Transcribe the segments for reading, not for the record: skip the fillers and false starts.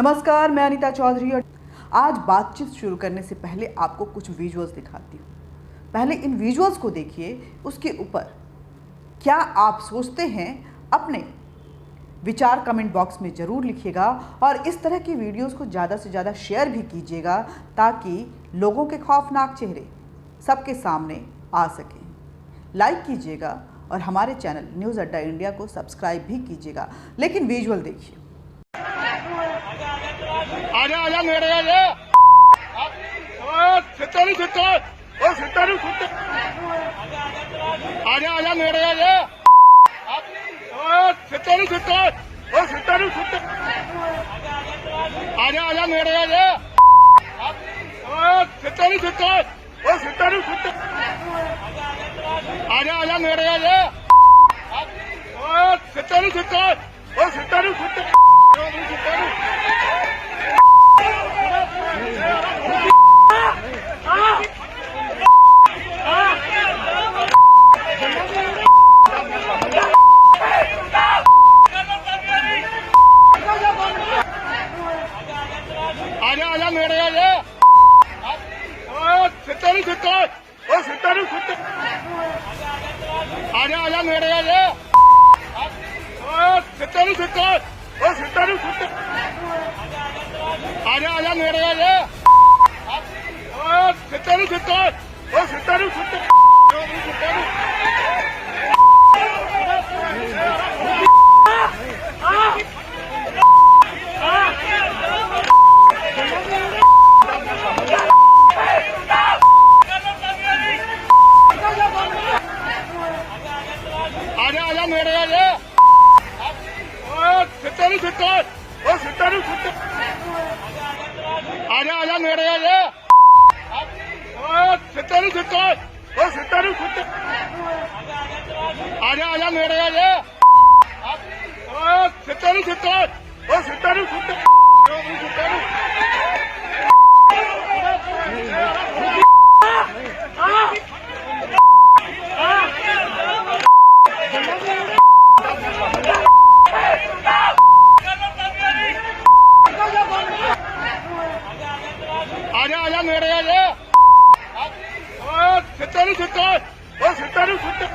नमस्कार, मैं अनीता चौधरी और आज बातचीत शुरू करने से पहले आपको कुछ विजुअल्स दिखाती हूँ। पहले इन विजुअल्स को देखिए, उसके ऊपर क्या आप सोचते हैं अपने विचार कमेंट बॉक्स में ज़रूर लिखिएगा और इस तरह की वीडियोस को ज़्यादा से ज़्यादा शेयर भी कीजिएगा ताकि लोगों के खौफनाक चेहरे सबके सामने आ सकें। लाइक कीजिएगा और हमारे चैनल न्यूज़ अड्डा इंडिया को सब्सक्राइब भी कीजिएगा। लेकिन विजुअल देखिए। आजा आजा नेड़े आजा सिट्टा नहीं सिट्टा ओ सिट्टा नहीं सिट्टा आजा आजा नेड़े आजा सिट्टा नहीं सिट्टा ओ सिट्टा नहीं सिट्टा आजा आजा नेड़े आजा सिट्टा नहीं सिट्टा ओ सिट्टा नहीं सिट्टा आजा आजा नेड़े आजा सिट्टा नहीं सिट्टा ओ सिट्टा नहीं सिट्टा आजा आजा नेड़े आजा सिट्टा नहीं सिट्टा ओ सिट्टा नहीं सिट्टा आजा आजा नेड़े आजा सिट्टा नहीं सिट्टा ओ सिट्टा नहीं सिट्टा आजा आजा नेड़े आजा सिट्टा नहीं सिट्टा ओ सिट्टा नहीं सिट्टा आजा आजा नेड़े आजा सिट्टा नहीं सिट्टा ओ सिट्टा नहीं सिट्टा आजा आजा नेड़े आजा सिट्टा नहीं सिट्टा ओ सिट्टा नहीं सिट्टा आजा आजा नेड़े आजा सिट्टा नहीं सिट्टा ओ सिट्टा नहीं सिट्टा आजा आजा नेड़े आजा सिट्टा नहीं सिट्टा ओ सिट्टा नहीं सिट्टा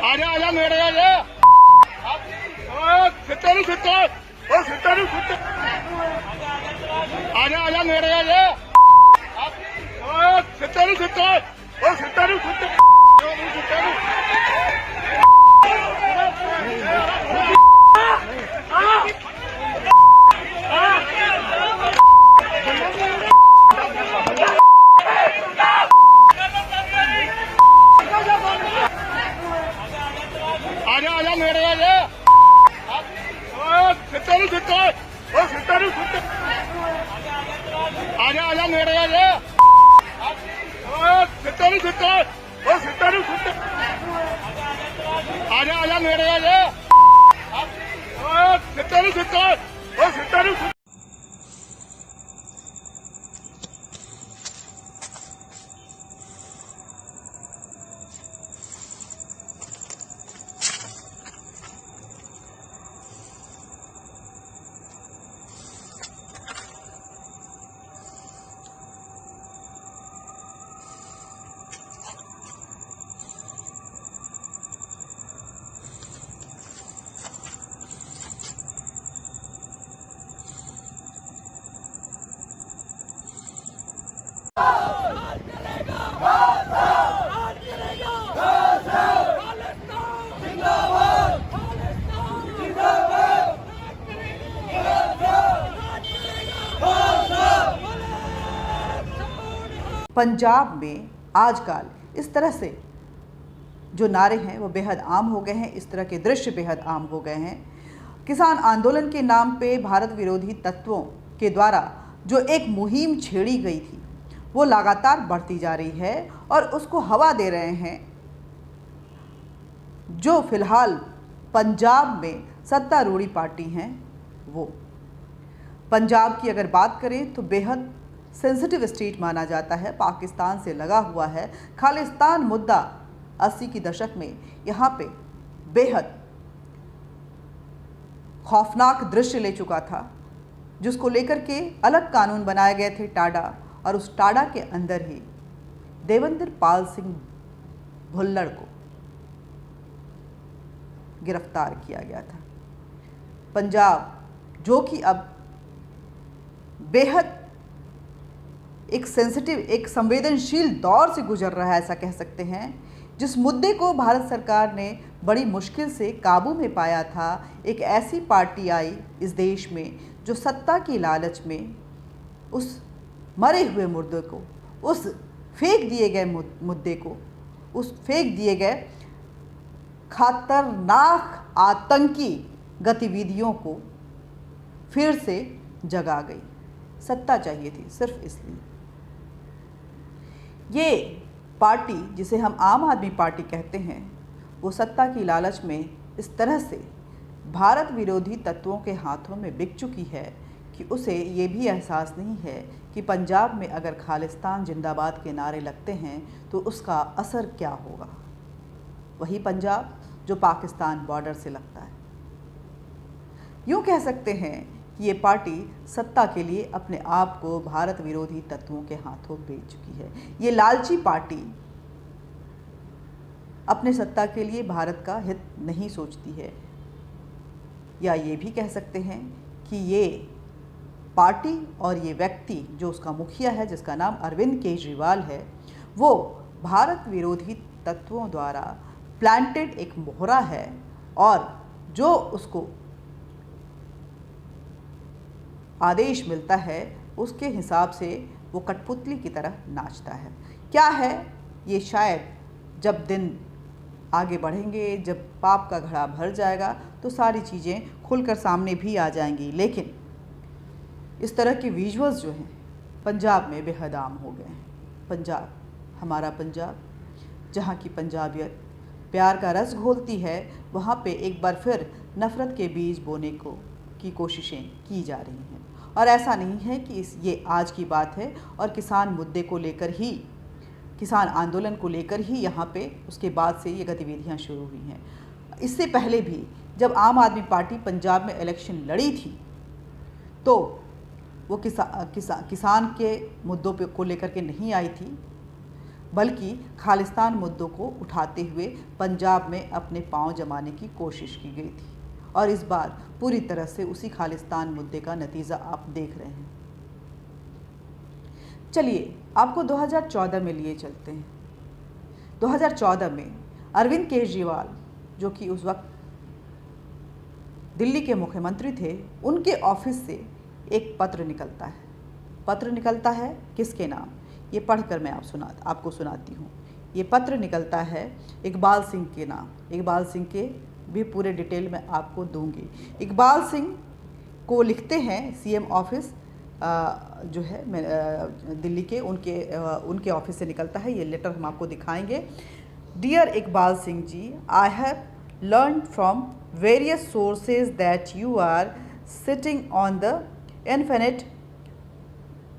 आजा आजा नेड़े आजा सिट्टा नहीं सिट्टा ओ सिट्टा नहीं सिट्टा आजा आजा नेड़े आजा सिट्टा नहीं सिट्टा ओ सिट्टा नहीं सिट्टा आजा आजा नेड़े आजा सिट्टा नहीं सिट्टा ओ सिट्टा नहीं सिट्टा आजा आजा नेड़े आजा सिट्टा नहीं सिट्टा ओ सिट्टा नहीं सिट्टा आजा आजा नेड़े आजा सिट्टा नहीं सिट्टा ओ सिट्टा नहीं सिट्टा पंजाब में आजकल इस तरह से जो नारे हैं वो बेहद आम हो गए हैं। इस तरह के दृश्य बेहद आम हो गए हैं। किसान आंदोलन के नाम पे भारत विरोधी तत्वों के द्वारा जो एक मुहिम छेड़ी गई थी वो लगातार बढ़ती जा रही है और उसको हवा दे रहे हैं जो फिलहाल पंजाब में सत्तारूढ़ी पार्टी हैं। वो पंजाब की अगर बात करें तो बेहद सेंसिटिव स्टेट माना जाता है, पाकिस्तान से लगा हुआ है। खालिस्तान मुद्दा 80 की दशक में यहाँ पे बेहद खौफनाक दृश्य ले चुका था, जिसको लेकर के अलग कानून बनाए गए थे टाडा, और उस टाडा के अंदर ही देवेंद्र पाल सिंह भुल्लड़ को गिरफ्तार किया गया था। पंजाब, जो कि अब बेहद एक सेंसिटिव, एक संवेदनशील दौर से गुजर रहा है, ऐसा कह सकते हैं, जिस मुद्दे को भारत सरकार ने बड़ी मुश्किल से काबू में पाया था, एक ऐसी पार्टी आई इस देश में जो सत्ता की लालच में उस मरे हुए मुद्दे को, उस फेंक दिए गए मुद्दे को, उस फेंक दिए गए खतरनाक आतंकी गतिविधियों को फिर से जगा गई। सत्ता चाहिए थी सिर्फ इसलिए। ये पार्टी, जिसे हम आम आदमी पार्टी कहते हैं, वो सत्ता की लालच में इस तरह से भारत विरोधी तत्वों के हाथों में बिक चुकी है कि उसे ये भी एहसास नहीं है कि पंजाब में अगर खालिस्तान जिंदाबाद के नारे लगते हैं तो उसका असर क्या होगा। वही पंजाब जो पाकिस्तान बॉर्डर से लगता है। यूँ कह सकते हैं कि ये पार्टी सत्ता के लिए अपने आप को भारत विरोधी तत्वों के हाथों बेच चुकी है। ये लालची पार्टी अपने सत्ता के लिए भारत का हित नहीं सोचती है, या ये भी कह सकते हैं कि ये पार्टी और ये व्यक्ति जो उसका मुखिया है, जिसका नाम अरविंद केजरीवाल है, वो भारत विरोधी तत्वों द्वारा प्लांटेड एक मोहरा है, और जो उसको आदेश मिलता है उसके हिसाब से वो कठपुतली की तरह नाचता है। क्या है ये, शायद जब दिन आगे बढ़ेंगे, जब पाप का घड़ा भर जाएगा तो सारी चीज़ें खुलकर सामने भी आ जाएंगी। लेकिन इस तरह के विजुअल्स जो हैं पंजाब में बेहद आम हो गए हैं। पंजाब, हमारा पंजाब, जहाँ की पंजाबियत प्यार का रस घोलती है, वहाँ पे एक बार फिर नफ़रत के बीज बोने की कोशिशें की जा रही हैं। और ऐसा नहीं है कि ये आज की बात है और किसान मुद्दे को लेकर ही, किसान आंदोलन को लेकर ही यहाँ पे उसके बाद से ये गतिविधियाँ शुरू हुई हैं। इससे पहले भी जब आम आदमी पार्टी पंजाब में इलेक्शन लड़ी थी तो वो किसान के मुद्दों पे को लेकर के नहीं आई थी, बल्कि खालिस्तान मुद्दों को उठाते हुए पंजाब में अपने पांव जमाने की कोशिश की गई थी। और इस बार पूरी तरह से उसी खालिस्तान मुद्दे का नतीजा आप देख रहे हैं। चलिए आपको 2014 में लिए चलते हैं। 2014 में अरविंद केजरीवाल, जो कि उस वक्त दिल्ली के मुख्यमंत्री थे, उनके ऑफिस से एक पत्र निकलता है। पत्र निकलता है किसके नाम, ये पढ़कर मैं आपको सुनाती हूँ। ये पत्र निकलता है इकबाल सिंह के नाम। इकबाल सिंह के भी पूरे डिटेल में आपको दूंगी। इकबाल सिंह को लिखते हैं सीएम ऑफिस जो है दिल्ली के, उनके ऑफिस से निकलता है। ये लेटर हम आपको दिखाएंगे। Dear Iqbal Singh ji, I have learn from various sources that you are sitting on the infinite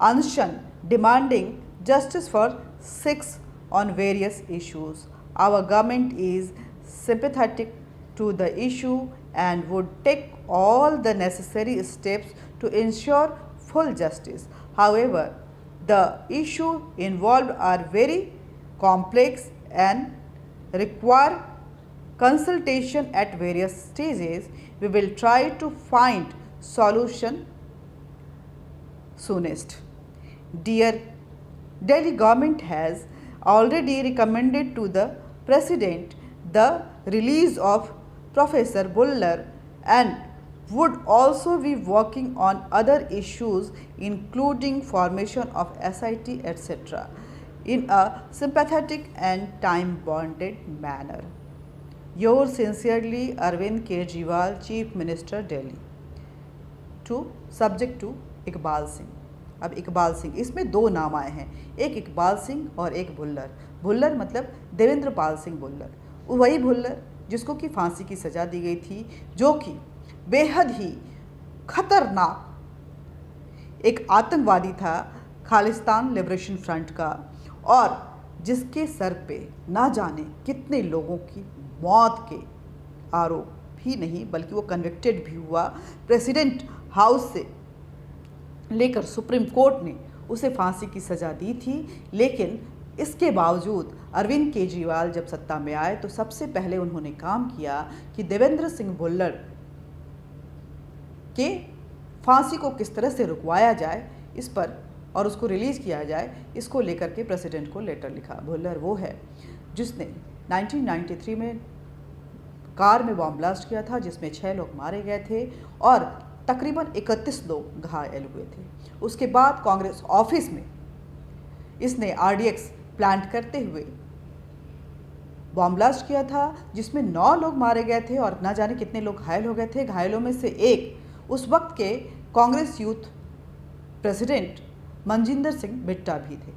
अनशन demanding justice for Sikhs on various issues. Our government is sympathetic to the issue and would take all the necessary steps to ensure full justice. However, the issues involved are very complex and require consultation at various stages. We will try to find solution soonest. Dear Delhi government has already recommended to the President the release of Professor Bullar and would also be working on other issues including formation of SIT etc. in a sympathetic and time-bounded manner. Yours sincerely, Arvind Kejriwal, Chief Minister, Delhi. To subject to Iqbal Singh. अब इकबाल सिंह, इसमें दो नाम आए हैं, एक इकबाल सिंह और एक भुल्लर। भुल्लर मतलब देवेंद्र पाल सिंह भुल्लर, वही भुल्लर जिसको कि फांसी की सज़ा दी गई थी, जो कि बेहद ही खतरनाक एक आतंकवादी था खालिस्तान लिबरेशन फ्रंट का, और जिसके सर पे ना जाने कितने लोगों की मौत के आरोप भी नहीं बल्कि वो कन्विक्टेड भी हुआ। प्रेसिडेंट हाउस से लेकर सुप्रीम कोर्ट ने उसे फांसी की सज़ा दी थी, लेकिन इसके बावजूद अरविंद केजरीवाल जब सत्ता में आए तो सबसे पहले उन्होंने काम किया कि देवेंद्र सिंह भुल्लड़ के फांसी को किस तरह से रुकवाया जाए इस पर और उसको रिलीज़ किया जाए, इसको लेकर के प्रेसिडेंट को लेटर लिखा। भुल्लड़ वो है जिसने 1993 में कार में बॉम्ब ब्लास्ट किया था जिसमें 6 लोग मारे गए थे और तकरीबन 31 लोग घायल हुए थे। उसके बाद कांग्रेस ऑफिस में इसने RDX प्लांट करते हुए बॉम्ब ब्लास्ट किया था जिसमें 9 लोग मारे गए थे और ना जाने कितने लोग घायल हो गए थे। घायलों में से एक उस वक्त के कांग्रेस यूथ प्रेसिडेंट मनजिंदर सिंह बिट्टा भी थे।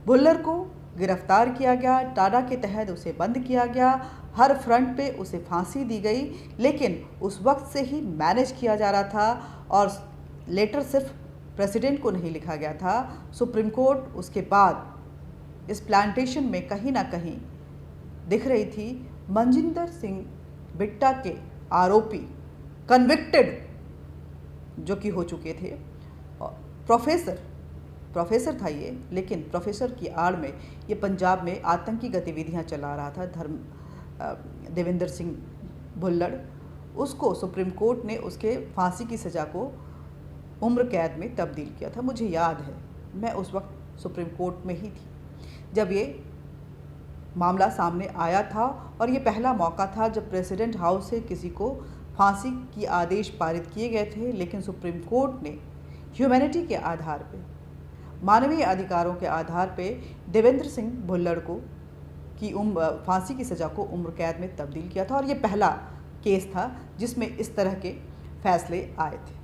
भुल्लड़ को गिरफ्तार किया गया, टाडा के तहत उसे बंद किया गया, हर फ्रंट पे उसे फांसी दी गई, लेकिन उस वक्त से ही मैनेज किया जा रहा था और लेटर सिर्फ प्रेसिडेंट को नहीं लिखा गया था। सुप्रीम कोर्ट उसके बाद इस प्लांटेशन में कहीं ना कहीं दिख रही थी। मनजिंदर सिंह बिट्टा के आरोपी कन्विक्टेड जो कि हो चुके थे, प्रोफेसर था ये, लेकिन प्रोफेसर की आड़ में ये पंजाब में आतंकी गतिविधियां चला रहा था देवेंद्र सिंह भुल्लड़। उसको सुप्रीम कोर्ट ने उसके फांसी की सज़ा को उम्र कैद में तब्दील किया था। मुझे याद है मैं उस वक्त सुप्रीम कोर्ट में ही थी जब ये मामला सामने आया था और ये पहला मौका था जब प्रेसिडेंट हाउस से किसी को फांसी की आदेश पारित किए गए थे, लेकिन सुप्रीम कोर्ट ने ह्यूमैनिटी के आधार पे, मानवीय अधिकारों के आधार पे देवेंद्र सिंह भुल्लड़ को की फांसी की सज़ा को उम्र कैद में तब्दील किया था और ये पहला केस था जिसमें इस तरह के फैसले आए थे।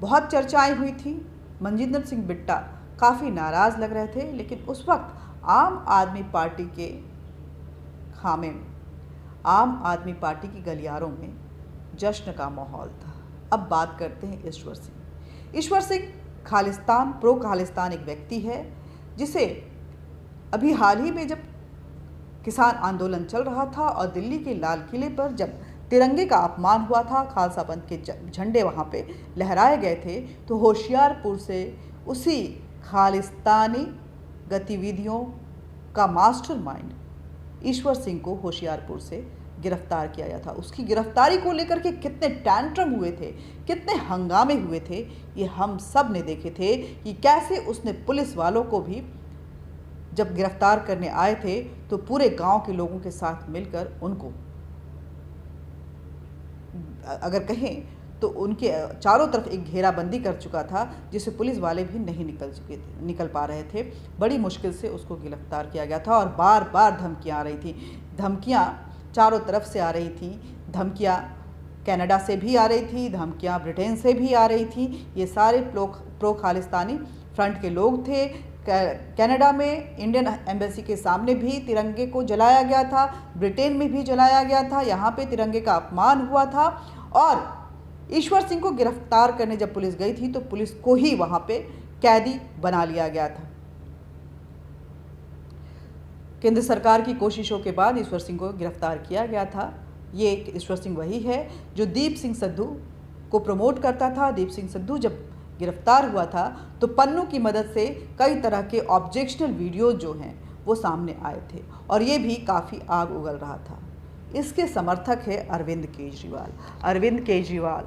बहुत चर्चाएं हुई थी। मनजिंदर सिंह बिट्टा काफ़ी नाराज़ लग रहे थे, लेकिन उस वक्त आम आदमी पार्टी के खामे में, आम आदमी पार्टी की गलियारों में जश्न का माहौल था। अब बात करते हैं ईश्वर सिंह। ईश्वर सिंह खालिस्तान, प्रो खालिस्तान एक व्यक्ति है जिसे अभी हाल ही में जब किसान आंदोलन चल रहा था और दिल्ली के लाल किले पर जब तिरंगे का अपमान हुआ था, खालसा पंथ के झंडे वहाँ पे लहराए गए थे, तो होशियारपुर से उसी खालिस्तानी गतिविधियों का मास्टरमाइंड ईश्वर सिंह को होशियारपुर से गिरफ्तार किया गया था। उसकी गिरफ्तारी को लेकर के कितने टैंट्रम हुए थे, कितने हंगामे हुए थे, ये हम सब ने देखे थे कि कैसे उसने पुलिस वालों को भी जब गिरफ्तार करने आए थे तो पूरे गांव के लोगों के साथ मिलकर उनको, अगर कहें तो उनके चारों तरफ एक घेराबंदी कर चुका था जिससे पुलिस वाले भी नहीं निकल पा रहे थे। बड़ी मुश्किल से उसको गिरफ्तार किया गया था और बार बार धमकियां आ रही थी। धमकियां चारों तरफ से आ रही थी। धमकियां कनाडा से भी आ रही थी, धमकियां ब्रिटेन से भी आ रही थी। ये सारे प्रो खालिस्तानी फ्रंट के लोग थे। कनाडा में इंडियन एम्बेसी के सामने भी तिरंगे को जलाया गया था, ब्रिटेन में भी जलाया गया था, यहाँ पे तिरंगे का अपमान हुआ था। और ईश्वर सिंह को गिरफ्तार करने जब पुलिस गई थी तो पुलिस को ही वहाँ पे कैदी बना लिया गया था। केंद्र सरकार की कोशिशों के बाद ईश्वर सिंह को गिरफ्तार किया गया था। ये ईश्वर सिंह वही है जो दीप सिंह सिद्धू को प्रमोट करता था। दीप सिंह सिद्धू जब गिरफ्तार हुआ था तो पन्नू की मदद से कई तरह के ऑब्जेक्शनल वीडियो जो हैं वो सामने आए थे और ये भी काफ़ी आग उगल रहा था। इसके समर्थक है अरविंद केजरीवाल। अरविंद केजरीवाल,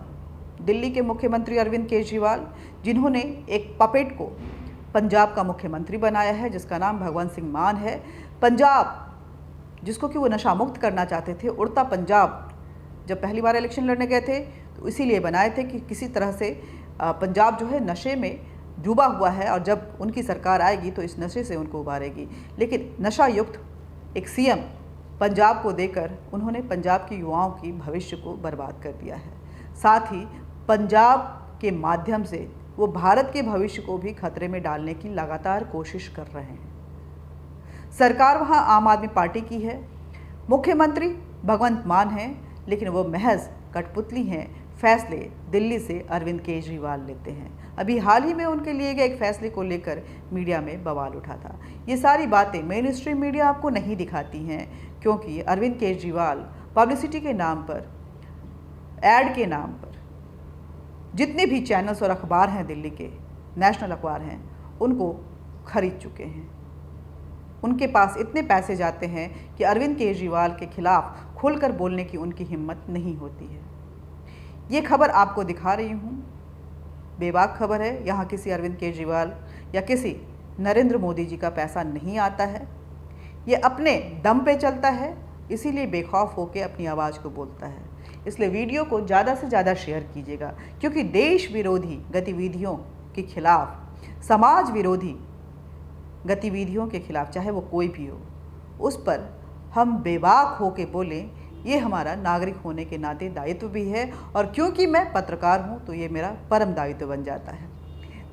दिल्ली के मुख्यमंत्री अरविंद केजरीवाल, जिन्होंने एक पपेट को पंजाब का मुख्यमंत्री बनाया है जिसका नाम भगवंत सिंह मान है। पंजाब जिसको कि वो नशा मुक्त करना चाहते थे, उड़ता पंजाब जब पहली बार इलेक्शन लड़ने गए थे तो इसीलिए बनाए थे कि किसी तरह से पंजाब जो है नशे में डूबा हुआ है और जब उनकी सरकार आएगी तो इस नशे से उनको उबारेगी। लेकिन नशा युक्त एक सीएम पंजाब को देकर उन्होंने पंजाब के युवाओं की भविष्य को बर्बाद कर दिया है। साथ ही पंजाब के माध्यम से वो भारत के भविष्य को भी खतरे में डालने की लगातार कोशिश कर रहे हैं। सरकार वहाँ आम आदमी पार्टी की है, मुख्यमंत्री भगवंत मान हैं, लेकिन वो महज कठपुतली हैं, फैसले दिल्ली से अरविंद केजरीवाल लेते हैं। अभी हाल ही में उनके लिए गए एक फैसले को लेकर मीडिया में बवाल उठा था। ये सारी बातें मेन स्ट्रीम मीडिया आपको नहीं दिखाती हैं, क्योंकि अरविंद केजरीवाल पब्लिसिटी के नाम पर, एड के नाम पर जितने भी चैनल्स और अखबार हैं, दिल्ली के नेशनल अखबार हैं, उनको खरीद चुके हैं। उनके पास इतने पैसे जाते हैं कि अरविंद केजरीवाल के खिलाफ खुलकर बोलने की उनकी हिम्मत नहीं होती है। ये खबर आपको दिखा रही हूँ, बेबाक खबर है। यहाँ किसी अरविंद केजरीवाल या किसी नरेंद्र मोदी जी का पैसा नहीं आता है। ये अपने दम पे चलता है, इसीलिए बेखौफ होकर अपनी आवाज़ को बोलता है। इसलिए वीडियो को ज़्यादा से ज़्यादा शेयर कीजिएगा, क्योंकि देश विरोधी गतिविधियों के खिलाफ, समाज विरोधी गतिविधियों के खिलाफ, चाहे वो कोई भी हो, उस पर हम बेबाक होके बोलें, ये हमारा नागरिक होने के नाते दायित्व भी है। और क्योंकि मैं पत्रकार हूँ तो ये मेरा परम दायित्व बन जाता है।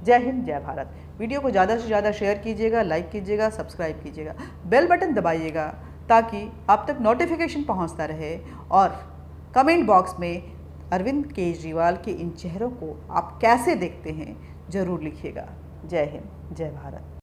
जय हिंद, जय भारत। वीडियो को ज़्यादा से ज़्यादा शेयर कीजिएगा, लाइक कीजिएगा, सब्सक्राइब कीजिएगा, बेल बटन दबाइएगा ताकि आप तक नोटिफिकेशन पहुँचता रहे। और कमेंट बॉक्स में अरविंद केजरीवाल के इन चेहरों को आप कैसे देखते हैं, ज़रूर लिखिएगा। जय हिंद, जय भारत।